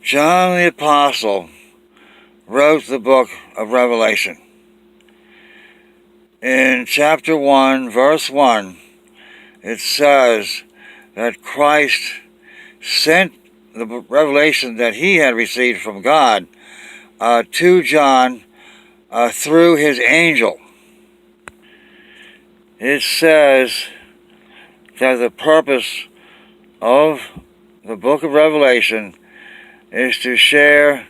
John the Apostle wrote the book of Revelation. In chapter 1, verse 1, it says that Christ sent the revelation that he had received from God to John through his angel. It says that the purpose of the book of Revelation is to share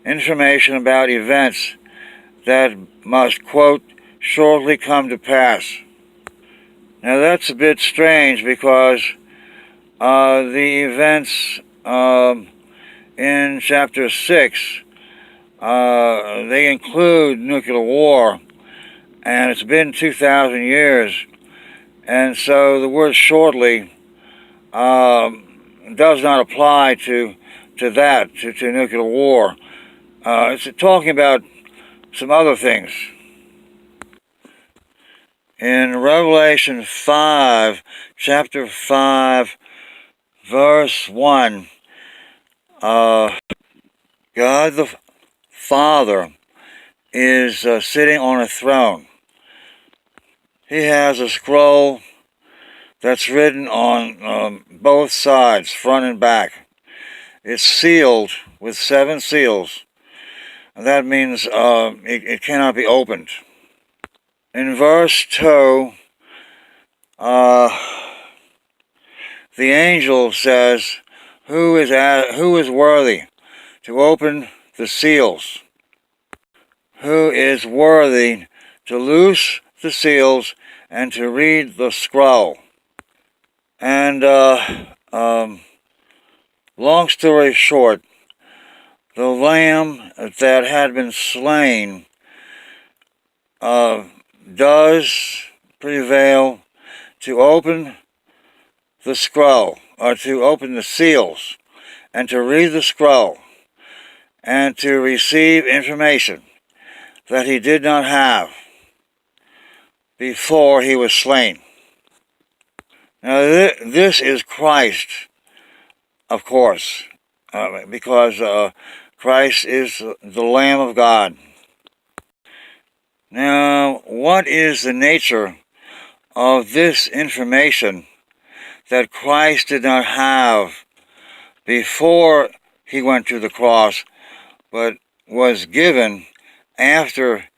information about events that must, quote, shortly come to pass. Now that's a bit strange because the events in chapter 6, they include nuclear war, and it's been 2,000 years, and so the word shortly does not apply to nuclear war. It's talking about some other things. In Revelation 5, chapter 5, verse 1, God the Father is sitting on a throne. He has a scroll that's written on both sides, front and back. It's sealed with 7 seals. And that means it cannot be opened. In verse 2, the angel says, who is worthy to open the seals? Who is worthy to loose the seals and to read the scroll? And long story short, the lamb that had been slain does prevail to open the scroll, or to open the seals, and to read the scroll, and to receive information that he did not have before he was slain. Now this is Christ, of course, because Christ is the Lamb of God. Now, what is the nature of this information that Christ did not have before he went to the cross, but was given after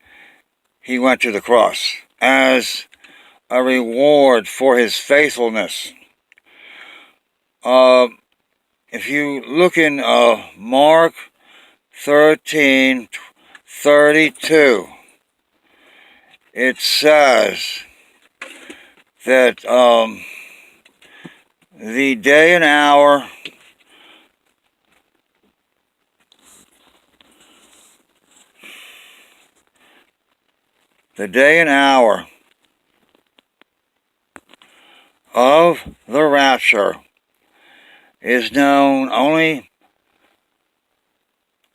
he went to the cross as a reward for his faithfulness? If you look in Mark 13:32, it says that the day and hour of the rapture is known only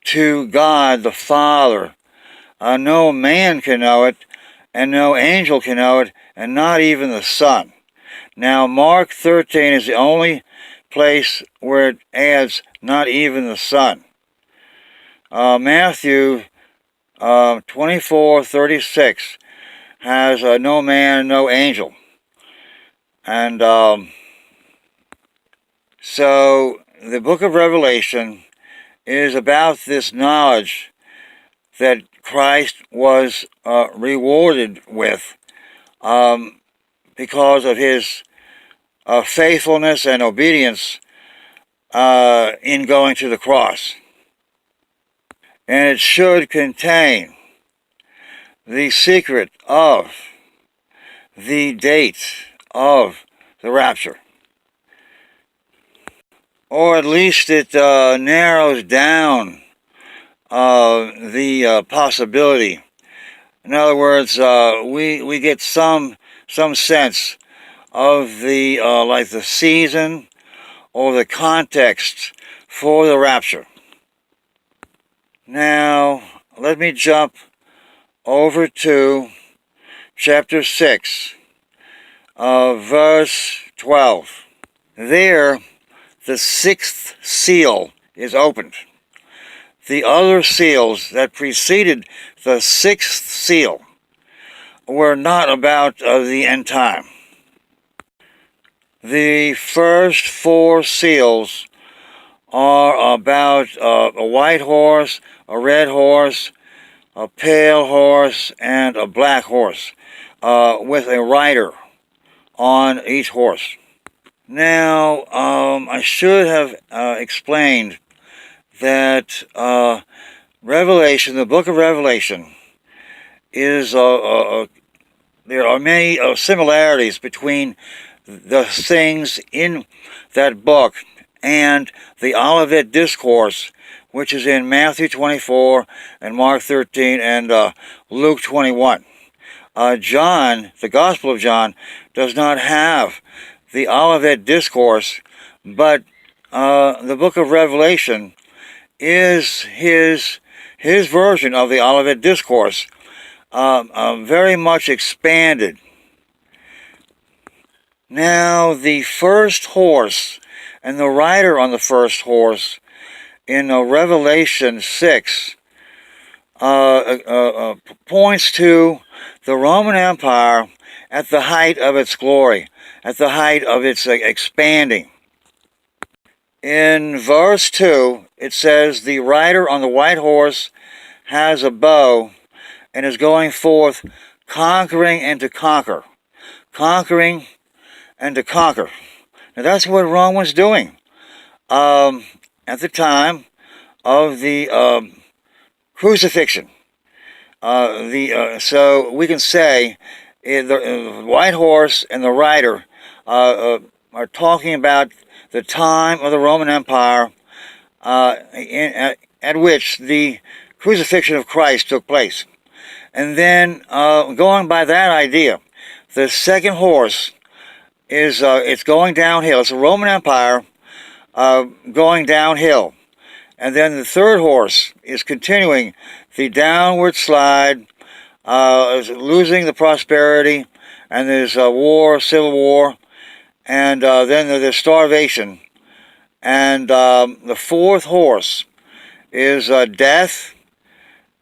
to God the Father. No man can know it, and no angel can know it, and not even the Son. Now, Mark 13 is the only place where it adds not even the Son. Matthew 24:36 has no man, no angel. And so the book of Revelation is about this knowledge that Christ was rewarded with because of his faithfulness and obedience in going to the cross. And it should contain the secret of the date of the rapture. Or at least it narrows down the possibility. In other words, we get some sense of the like the season or the context for the rapture. Now, let me jump over to chapter 6, verse 12. There, the 6th seal is opened. The other seals that preceded the sixth seal were not about the end time. The first four seals are about a white horse, a red horse, a pale horse, and a black horse, with a rider on each horse. Now, I should have explained that Revelation, the book of Revelation, is there are many similarities between the things in that book and the Olivet Discourse, which is in Matthew 24 and Mark 13 and Luke 21. John, the Gospel of John, does not have the Olivet Discourse, but the book of Revelation is his version of the Olivet Discourse, very much expanded. Now, the first horse and the rider on the first horse in Revelation 6 points to the Roman Empire at the height of its glory, at the height of its expanding. In verse 2, it says, "The rider on the white horse has a bow and is going forth conquering and to conquer." Conquering and to conquer. Now that's what Rome was doing at the time of the crucifixion. So we can say the white horse and the rider are talking about the time of the Roman Empire at which the crucifixion of Christ took place. And then going by that idea, the second horse is it's going downhill. It's a Roman Empire going downhill. And then the third horse is continuing the downward slide, losing the prosperity, and there's war, civil war, and then there's starvation. And the fourth horse is death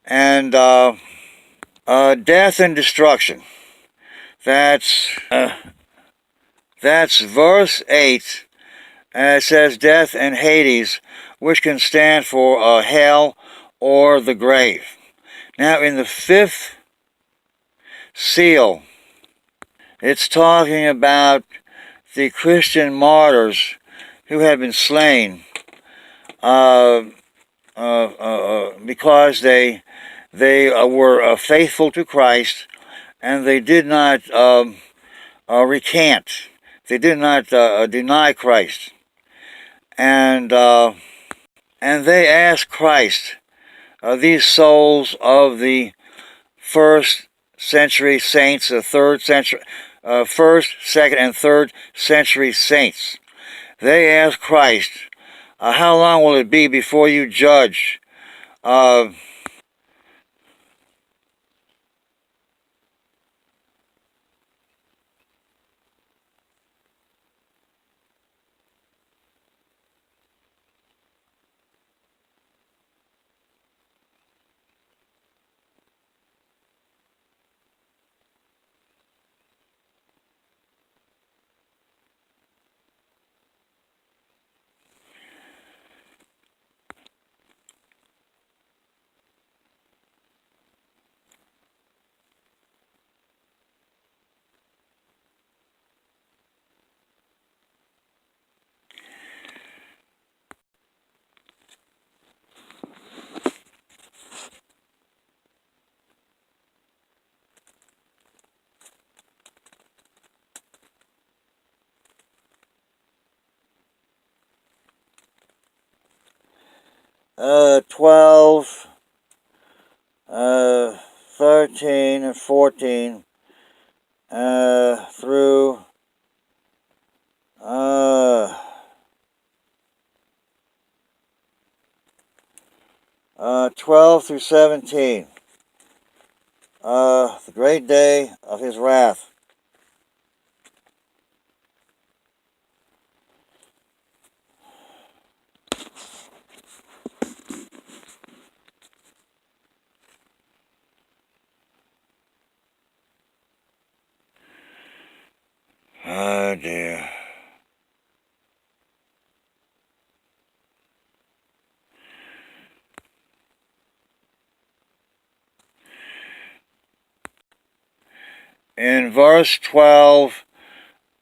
and destruction. That's verse 8, and it says death and Hades, which can stand for hell or the grave. Now, in the fifth seal, it's talking about the Christian martyrs who had been slain because they were faithful to Christ, and they did not recant. They did not deny Christ, and they asked Christ, these souls of the first century saints, the first, second, and third century saints. They asked Christ, how long will it be before you judge uh, 12, 13, and 14 through 12 through 17. The great day of his wrath. in verse 12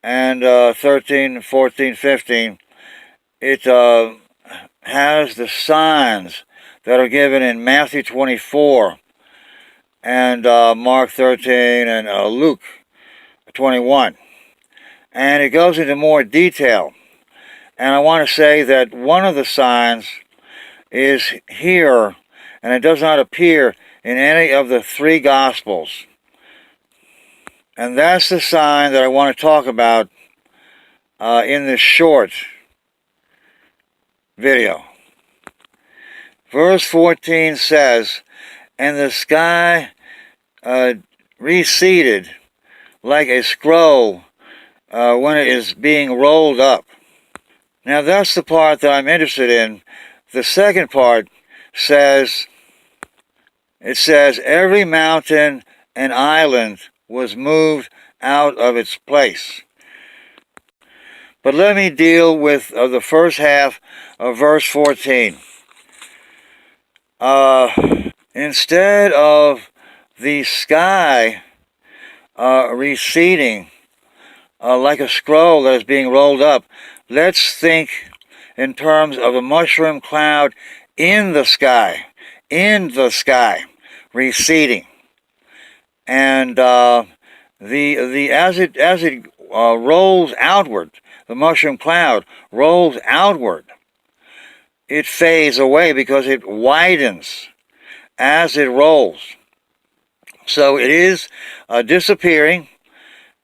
and 13, 14, 15, it has the signs that are given in Matthew 24 and Mark 13 and Luke 21. And it goes into more detail. And I want to say that one of the signs is here, and it does not appear in any of the three Gospels. And that's the sign that I want to talk about in this short video. Verse 14 says, "And the sky receded like a scroll when it is being rolled up." Now that's the part that I'm interested in. The second part says, it says, "Every mountain and island was moved out of its place." But let me deal with the first half of verse 14. Instead of the sky receding like a scroll that is being rolled up, let's think in terms of a mushroom cloud in the sky, receding. And as it rolls outward, the mushroom cloud rolls outward, it fades away because it widens as it rolls. So it is disappearing,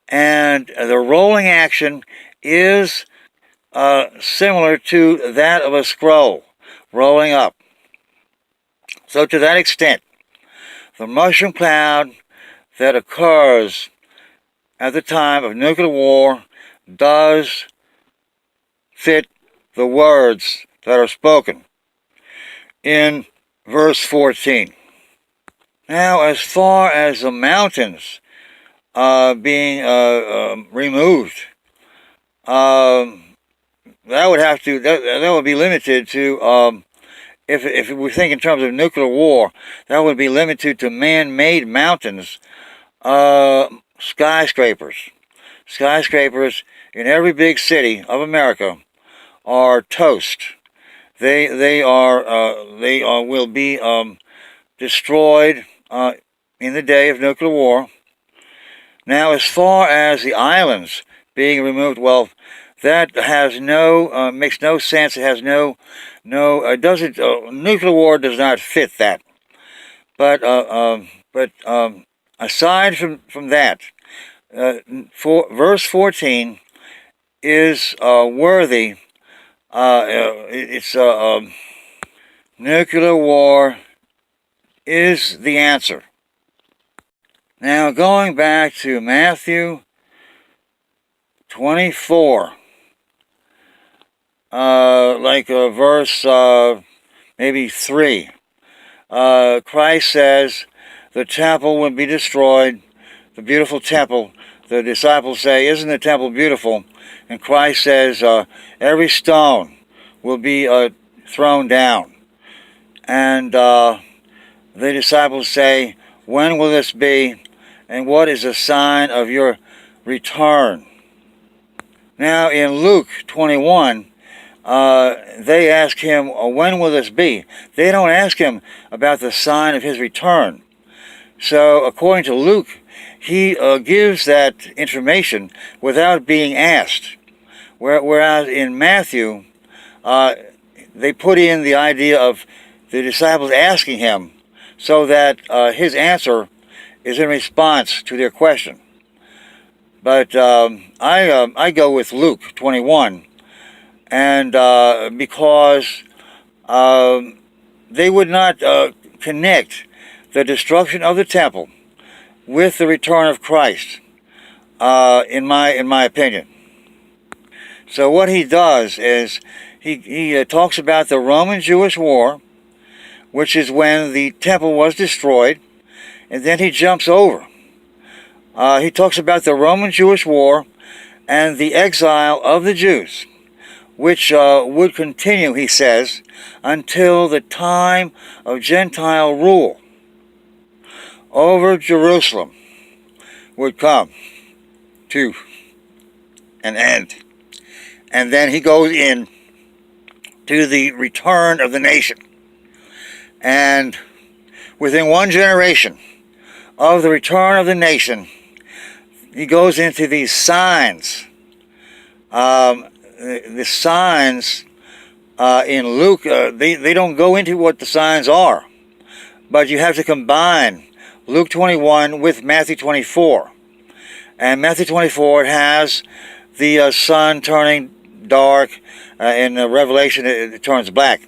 and the rolling action is similar to that of a scroll rolling up. So to that extent, the mushroom cloud that occurs at the time of nuclear war does fit the words that are spoken in verse 14. Now, as far as the mountains being removed, that would be limited to, if we think in terms of nuclear war, that would be limited to man-made mountains, skyscrapers. Skyscrapers in every big city of America are toast. They will be destroyed in the day of nuclear war. Now, as far as the islands being removed, well, that has makes no sense. It has it doesn't. Nuclear war does not fit that. But aside from that, verse 14 is worthy. Nuclear war is the answer. Now, going back to Matthew 24, verse maybe 3, Christ says the temple would be destroyed, the beautiful temple. The disciples say, "Isn't the temple beautiful?" And Christ says, every stone will be thrown down. And the disciples say, "When will this be? And what is the sign of your return?" Now in Luke 21, they ask him, "When will this be?" They don't ask him about the sign of his return. So according to Luke, he gives that information without being asked. Whereas in Matthew, they put in the idea of the disciples asking him so that his answer is in response to their question. But I go with Luke 21, and because they would not connect the destruction of the temple with the return of Christ, in my opinion. So what he does is he talks about the Roman-Jewish War, which is when the temple was destroyed, and then he jumps over. He talks about the Roman-Jewish War and the exile of the Jews, which would continue, he says, until the time of Gentile rule over Jerusalem, would come to an end. And then he goes in to the return of the nation. And within one generation of the return of the nation, he goes into these signs. The signs in Luke, they don't go into what the signs are, but you have to combine Luke 21 with Matthew 24. And Matthew 24, it has the sun turning dark. In Revelation, it turns black.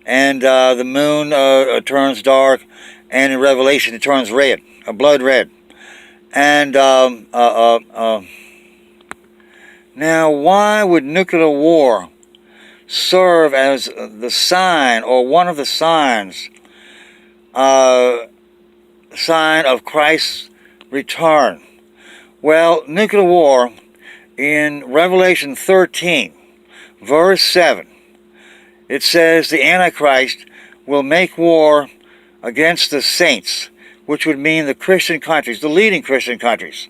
And the moon turns dark. And in Revelation, it turns red, a blood red. And now, why would nuclear war serve as the sign, or one of the signs, sign of Christ's return? Well, nuclear war in Revelation 13, verse 7, it says the Antichrist will make war against the saints, which would mean the Christian countries, the leading Christian countries,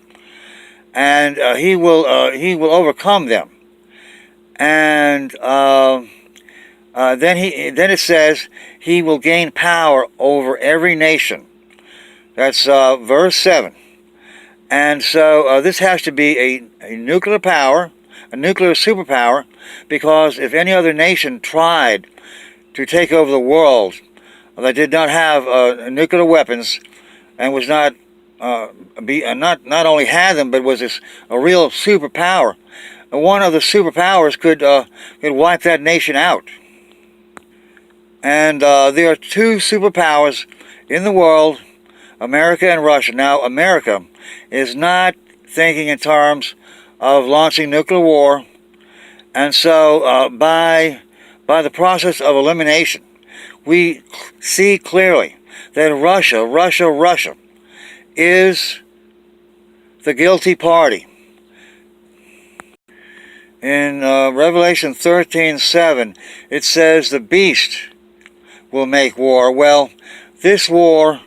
and he will overcome them. And then it says he will gain power over every nation. That's verse 7. And so this has to be a nuclear power, a nuclear superpower, because if any other nation tried to take over the world that did not have nuclear weapons and was not only had them, but was a real superpower, one of the superpowers could wipe that nation out. And there are two superpowers in the world, America and Russia. Now, America is not thinking in terms of launching nuclear war, and so by the process of elimination, we see clearly that Russia is the guilty party. In Revelation 13:7, it says the beast will make war. Well, this war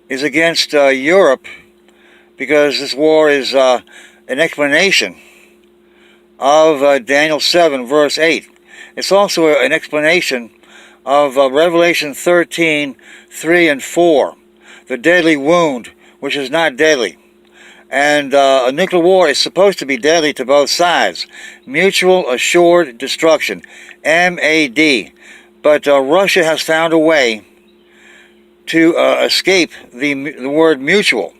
is against Europe, because this war is an explanation of Daniel 7, verse 8. It's also an explanation of Revelation 13, 3 and 4, the deadly wound, which is not deadly. And a nuclear war is supposed to be deadly to both sides. Mutual assured destruction, MAD. But Russia has found a way to escape the word mutual.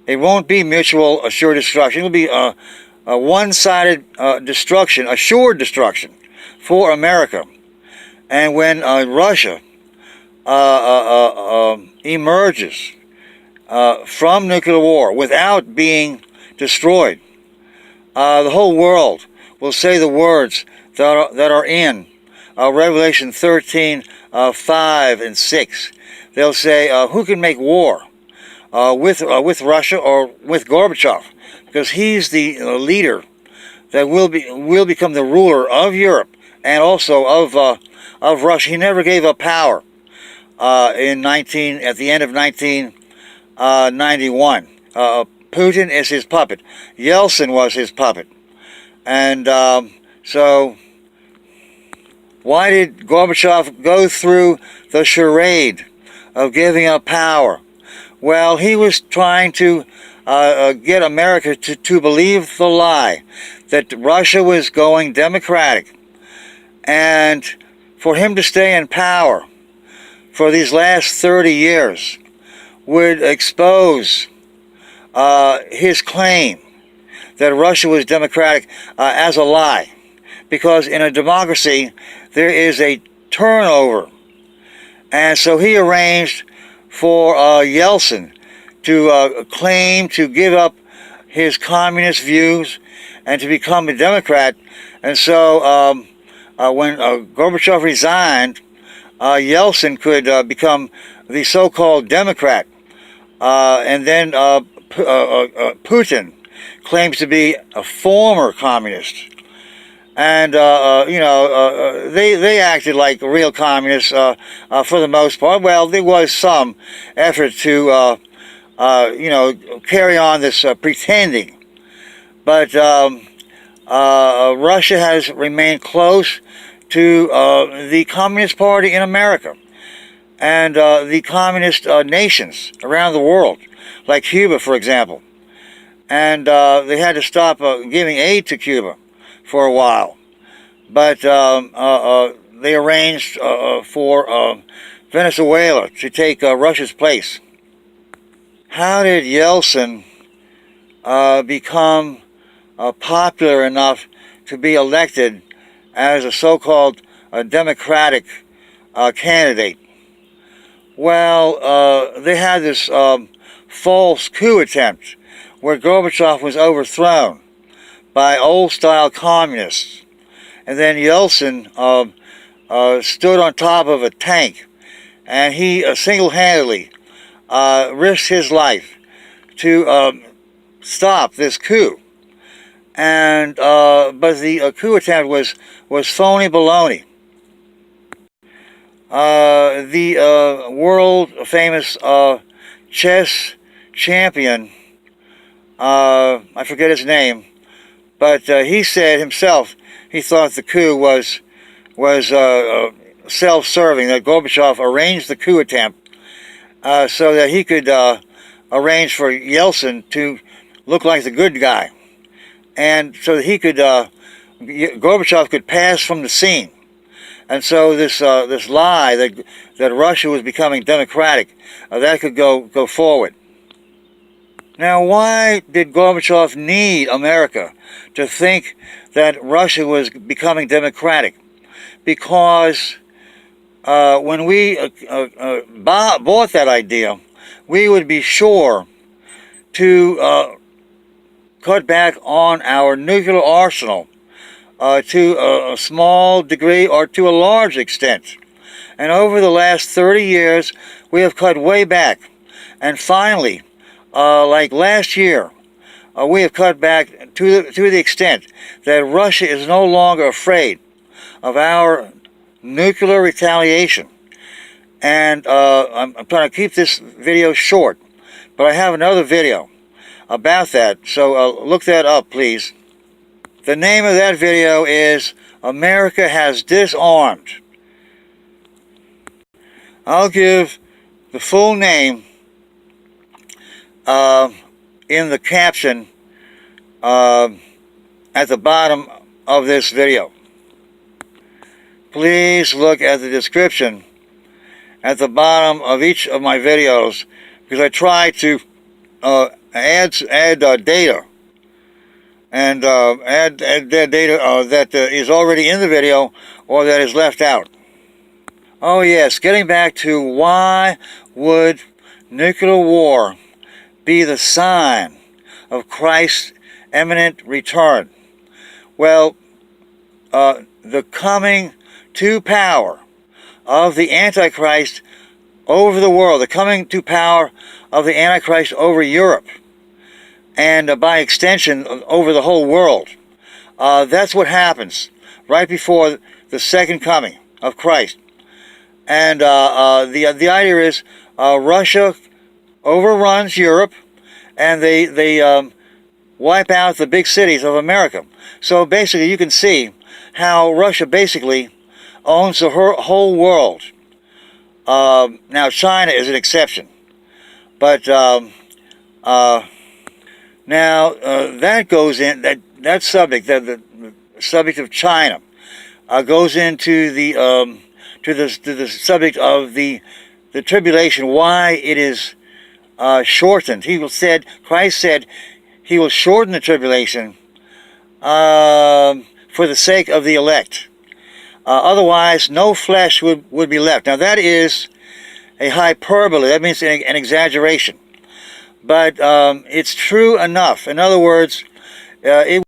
It won't be mutual assured destruction. It will be a one-sided destruction, assured destruction for America. And when Russia emerges from nuclear war without being destroyed, the whole world will say the words that are in Revelation 13, 5 and 6. They'll say, who can make war with Russia or with Gorbachev? Because he's the leader that will become the ruler of Europe and also of Russia. He never gave up power at the end of 1991. Putin is his puppet. Yeltsin was his puppet. And so why did Gorbachev go through the charade of giving up power? Well, he was trying to get America to believe the lie that Russia was going democratic. And for him to stay in power for these last 30 years would expose his claim that Russia was democratic as a lie. Because in a democracy, there is a turnover. And so he arranged for Yeltsin to claim to give up his communist views and to become a Democrat. And so when Gorbachev resigned, Yeltsin could become the so-called Democrat. And then Putin claims to be a former communist. And, they acted like real communists for the most part. Well, there was some effort to carry on this pretending. But Russia has remained close to the Communist Party in America and the communist nations around the world, like Cuba, for example. And they had to stop giving aid to Cuba for a while. But they arranged for Venezuela to take Russia's place. How did Yeltsin become popular enough to be elected as a so-called democratic candidate? Well, they had this false coup attempt where Gorbachev was overthrown by old-style communists. And then Yeltsin stood on top of a tank, and he single-handedly risked his life to stop this coup. And but the coup attempt was phony baloney. The world famous chess champion, I forget his name, but he said himself he thought the coup was self-serving, that Gorbachev arranged the coup attempt so that he could arrange for Yeltsin to look like the good guy, and so that he could Gorbachev could pass from the scene. And so this lie that Russia was becoming democratic, that could go forward. Now, why did Gorbachev need America to think that Russia was becoming democratic? Because when we bought that idea, we would be sure to cut back on our nuclear arsenal to a small degree or to a large extent. And over the last 30 years, we have cut way back. And finally, like last year, we have cut back to the extent that Russia is no longer afraid of our nuclear retaliation. And I'm trying to keep this video short, but I have another video about that, so look that up, please. The name of that video is America Has Disarmed. I'll give the full name in the caption at the bottom of this video. Please look at the description at the bottom of each of my videos, because I try to add data and add data that is already in the video or that is left out. Oh yes, getting back to why would nuclear war be the sign of Christ's imminent return? Well, the coming to power of the Antichrist over the world, the coming to power of the Antichrist over Europe, and by extension over the whole world. That's what happens right before the second coming of Christ. And the idea is Russia overruns Europe, and they wipe out the big cities of America. So basically, you can see how Russia basically owns the whole world. Now China is an exception, but now that goes in that subject, the subject of China, goes into the to the subject of the tribulation. Why it is shortened? Christ said he will shorten the tribulation for the sake of the elect. Otherwise, no flesh would be left. Now that is a hyperbole. That means an exaggeration. But it's true enough. In other words, it